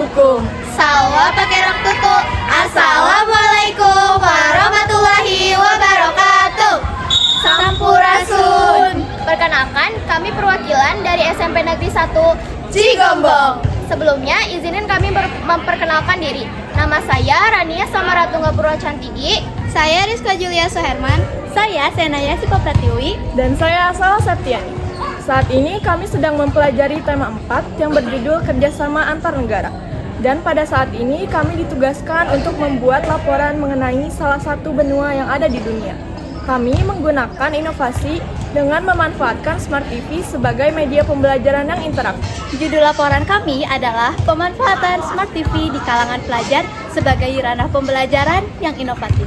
hukum. Sawa pakai rok tutu. Assalamualaikum warahmatullahi wabarakatuh. Sampurasun. Perkenalkan, kami perwakilan dari SMP Negeri 1 Cigombong. Sebelumnya, izinin kami memperkenalkan diri. Nama saya Rania Samaratungga Purwocantigi. Saya Rizka Julia Suherman. Saya Senaya Sipopratiwi. Dan saya Asal Septiani. Saat ini kami sedang mempelajari tema 4 yang berjudul kerjasama antar negara. Dan pada saat ini kami ditugaskan untuk membuat laporan mengenai salah satu benua yang ada di dunia. Kami menggunakan inovasi dengan memanfaatkan Smart TV sebagai media pembelajaran yang interaktif. Judul laporan kami adalah pemanfaatan Smart TV di kalangan pelajar sebagai ranah pembelajaran yang inovatif.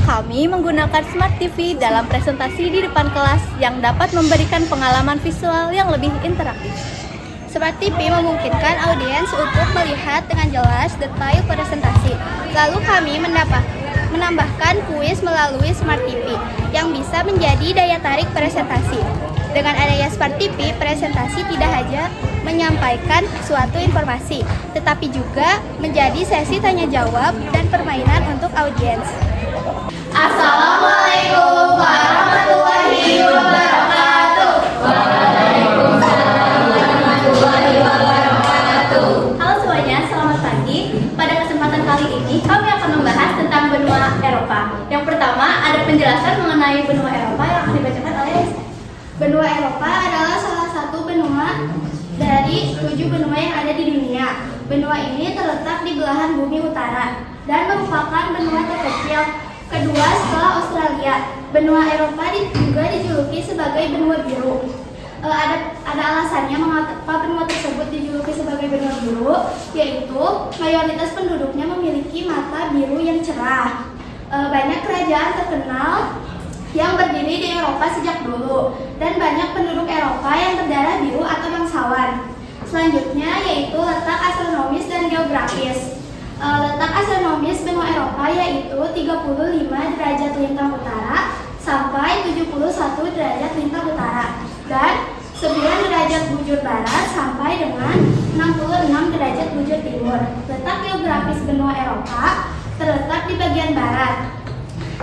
Kami menggunakan Smart TV dalam presentasi di depan kelas yang dapat memberikan pengalaman visual yang lebih interaktif. Smart TV memungkinkan audiens untuk melihat dengan jelas detail presentasi. Lalu kami menambahkan kuis melalui Smart TV yang bisa menjadi daya tarik presentasi. Dengan adanya Smart TV, presentasi tidak hanya menyampaikan suatu informasi, tetapi juga menjadi sesi tanya jawab dan permainan untuk audiens. Assalamualaikum warahmatullahi wabarakatuh. Halo semuanya, selamat pagi. Pada kesempatan kali ini kami akan membahas tentang benua Eropa. Yang pertama ada penjelasan mengenai benua Eropa yang akan dibacakan oleh Rizka. Benua Eropa adalah salah satu benua dari 7 benua yang ada di dunia. Benua ini terletak di belahan bumi utara dan merupakan benua terkecil kedua setelah Australia. Benua Eropa juga dijuluki sebagai benua biru. Ada alasannya mengapa benua tersebut dijuluki sebagai benua biru, yaitu mayoritas penduduknya memiliki mata biru yang cerah. Banyak kerajaan terkenal yang berdiri di Eropa sejak dulu, dan banyak penduduk Eropa yang berdarah biru atau bangsawan. Selanjutnya yaitu letak astronomis dan geografis. Letak astronomis benua Eropa yaitu 35 derajat lintang utara sampai 71 derajat lintang utara, dan 9 derajat bujur barat sampai dengan 66 derajat bujur timur. Letak geografis benua Eropa terletak di bagian barat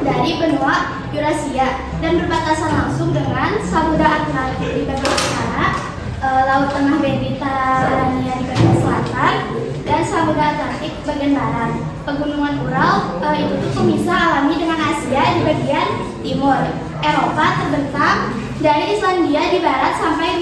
dari benua Eurasia dan berbatasan langsung dengan Samudra Atlantik di bagian utara, Laut Tengah Mediterania di bagian selatan, dan Samudra Atlantik bagian barat. Pegunungan Ural itu pemisah alami dengan Asia di bagian timur. Eropa terbentang dari Islandia di barat sampai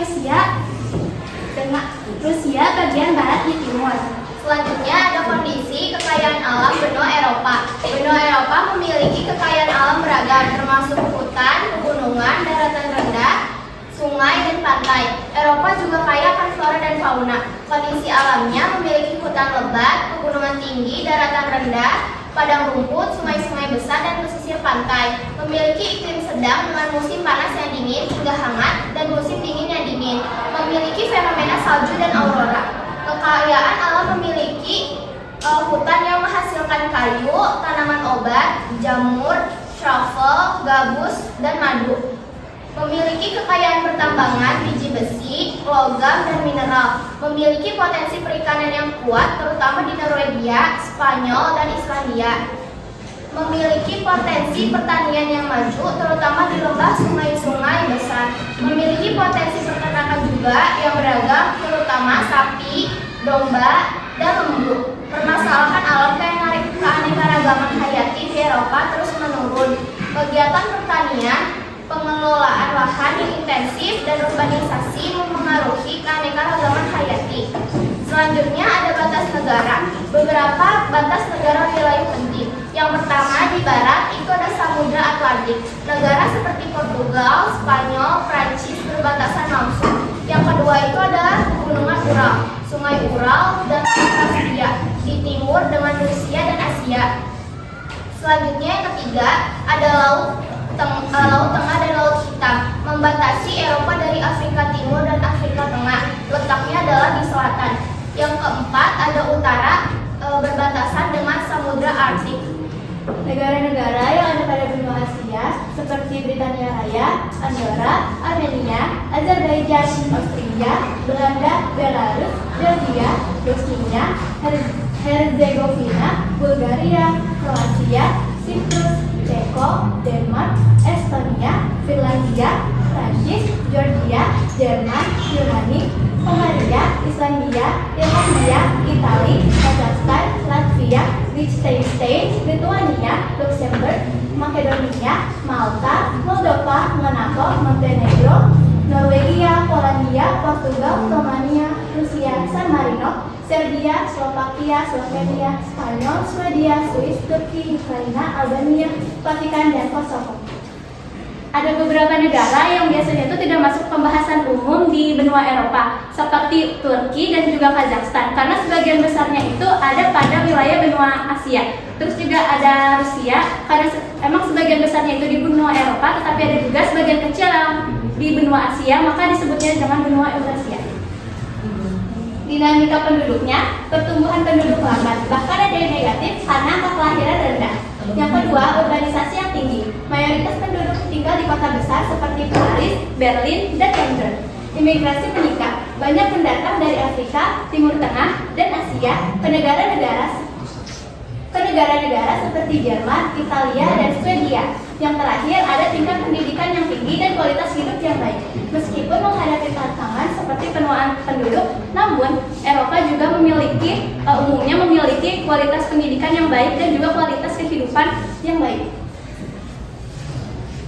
Rusia bagian barat di timur. Selanjutnya ada kondisi kekayaan alam benua Eropa. Benua Eropa memiliki kekayaan alam beragam, termasuk hutan, pegunungan, daratan rendah, sungai, dan pantai. Eropa juga kaya akan flora dan fauna. Kondisi alamnya memiliki hutan lebat, pegunungan tinggi, daratan rendah, padang rumput, sungai-sungai besar, dan pesisir pantai. Memiliki iklim sedang dengan musim panas yang dingin hingga hangat dan musim dingin yang dingin. Memiliki fenomena salju dan aurora. Kekayaan alam memiliki hutan yang menghasilkan kayu, tanaman obat, jamur, truffle, gabus, dan madu. Memiliki kekayaan pertambangan, biji besi, logam, dan mineral. Memiliki potensi perikanan yang kuat, terutama di Norwegia, Spanyol, dan Islandia. Memiliki potensi pertanian yang maju, terutama di lembah sungai-sungai besar. Memiliki potensi peternakan juga yang beragam, terutama sapi, domba, dan lembu. Permasalahan alam keanekaragaman hayati di Eropa terus menurun. Kegiatan pertanian, pengelolaan lahan yang intensif, dan urbanisasi mempengaruhi keanekaragaman hayati. Selanjutnya ada batas negara. Beberapa batas negara wilayah penting. Yang pertama di barat itu ada Samudra Atlantik. Negara seperti Portugal, Spanyol, Prancis berbatasan langsung. Yang kedua itu adalah Pegunungan Ural, Sungai Ural, dan Kaspia di timur dengan Rusia dan Asia. Selanjutnya yang ketiga ada Laut Tengah dan Laut Hitam, membatasi Eropa dari Afrika Timur dan Afrika Tengah. Letaknya adalah di selatan. Yang keempat ada utara, berbatasan dengan Samudra Arktik. Negara-negara yang ada pada benua Asia seperti Britania Raya, Andorra, Armenia, Azerbaijan, Austria, Serbia, Belanda, Belarus, Belgia, Bosnia, Herzegovina, Bulgaria, Kroasia, Siprus, Ceko, Denmark, Estonia, Finlandia, Prancis, Georgia, Jerman, Yunani, Hungaria, Islandia, Irlandia, Italia, Kazakhstan, Latvia, Liechtenstein, Lithuania, Luxembourg, Makedonia, Malta, Moldova, Monaco, Montenegro, Norwegia, Polandia, Portugal, Romania, Rusia, San Marino, Serbia, Slovakia, Slovenia, Spanyol, Swedia, Swiss, Turki, Ukraina, Albania, Vatikan, dan Kosovo. Ada beberapa negara yang biasanya itu tidak masuk pembahasan umum di benua Eropa, seperti Turki dan juga Kazakhstan, karena sebagian besarnya itu ada pada wilayah benua Asia. Terus juga ada Rusia, karena emang sebagian besarnya itu di benua Eropa, tetapi ada juga sebagian kecil yang di benua Asia, maka disebutnya dengan benua Eurasia. Dinamika penduduknya, pertumbuhan penduduk lambat, bahkan ada yang negatif karena angka kelahiran rendah. Yang kedua, urbanisasi yang tinggi. Mayoritas penduduk tinggal di kota besar seperti Paris, Berlin, dan London. Imigrasi meningkat, banyak pendatang dari Afrika, Timur Tengah, dan Asia ke negara-negara seperti Jerman, Italia, dan Swedia. Yang terakhir, ada tingkat pendidikan yang tinggi dan kualitas hidup yang baik. Meskipun menghadapi tantangan seperti penuaan penduduk, namun Eropa juga umumnya memiliki kualitas pendidikan yang baik dan juga kualitas kehidupan yang baik.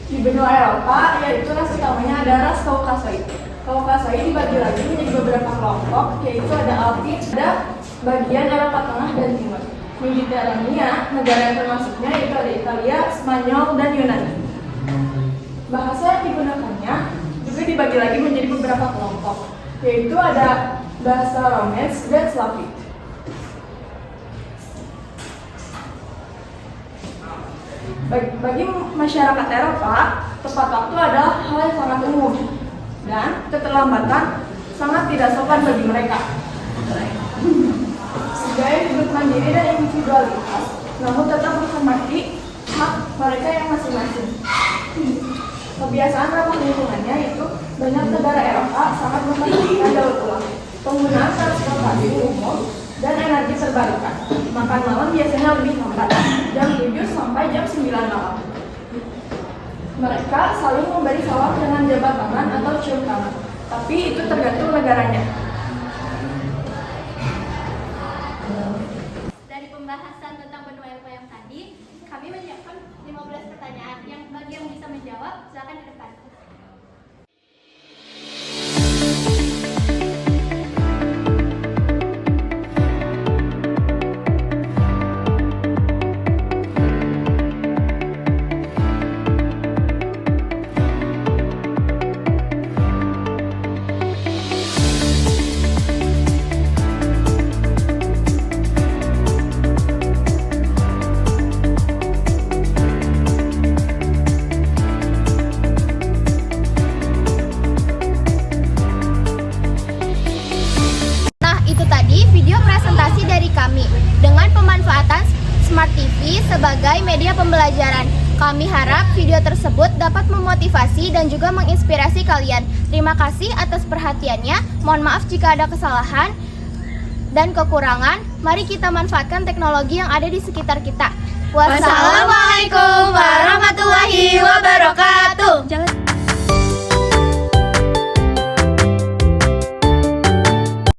Di benua Eropa, yaitu ras utamanya ada ras Kaukasoid. Kaukasoid dibagi lagi menjadi beberapa kelompok, yaitu ada Alpin, ada bagian Eropa Tengah dan Timur. Mediterania, negara yang termasuknya yaitu ada Italia, Spanyol, dan Yunani. Bahasa yang digunakannya juga dibagi lagi menjadi beberapa kelompok, yaitu ada bahasa Romance dan Slavik. Bagi masyarakat Eropa, tepat waktu adalah hal yang sangat umum dan keterlambatan sangat tidak sopan bagi mereka. Gaya hidup mandiri dan individualitas, namun tetap menghormati hak mereka yang masing-masing. Kebiasaan ramah lingkungannya itu banyak negara Eropa sangat memperhatikan daur ulang, penggunaan transportasi umum, dan energi terbarukan. Makan malam biasanya lebih lambat, jam 7 sampai jam 9 malam. Mereka saling memberi salam dengan jabat tangan atau cium tangan, tapi itu tergantung negaranya. Dari pembahasan tentang benua Eropa yang tadi, kami menyiapkan 15 pertanyaan yang bagi yang bisa menjawab, silakan ke depan. Dengan pemanfaatan Smart TV sebagai media pembelajaran, kami harap video tersebut dapat memotivasi dan juga menginspirasi kalian. Terima kasih atas perhatiannya. Mohon maaf jika ada kesalahan dan kekurangan. Mari kita manfaatkan teknologi yang ada di sekitar kita. Wassalamualaikum warahmatullahi wabarakatuh.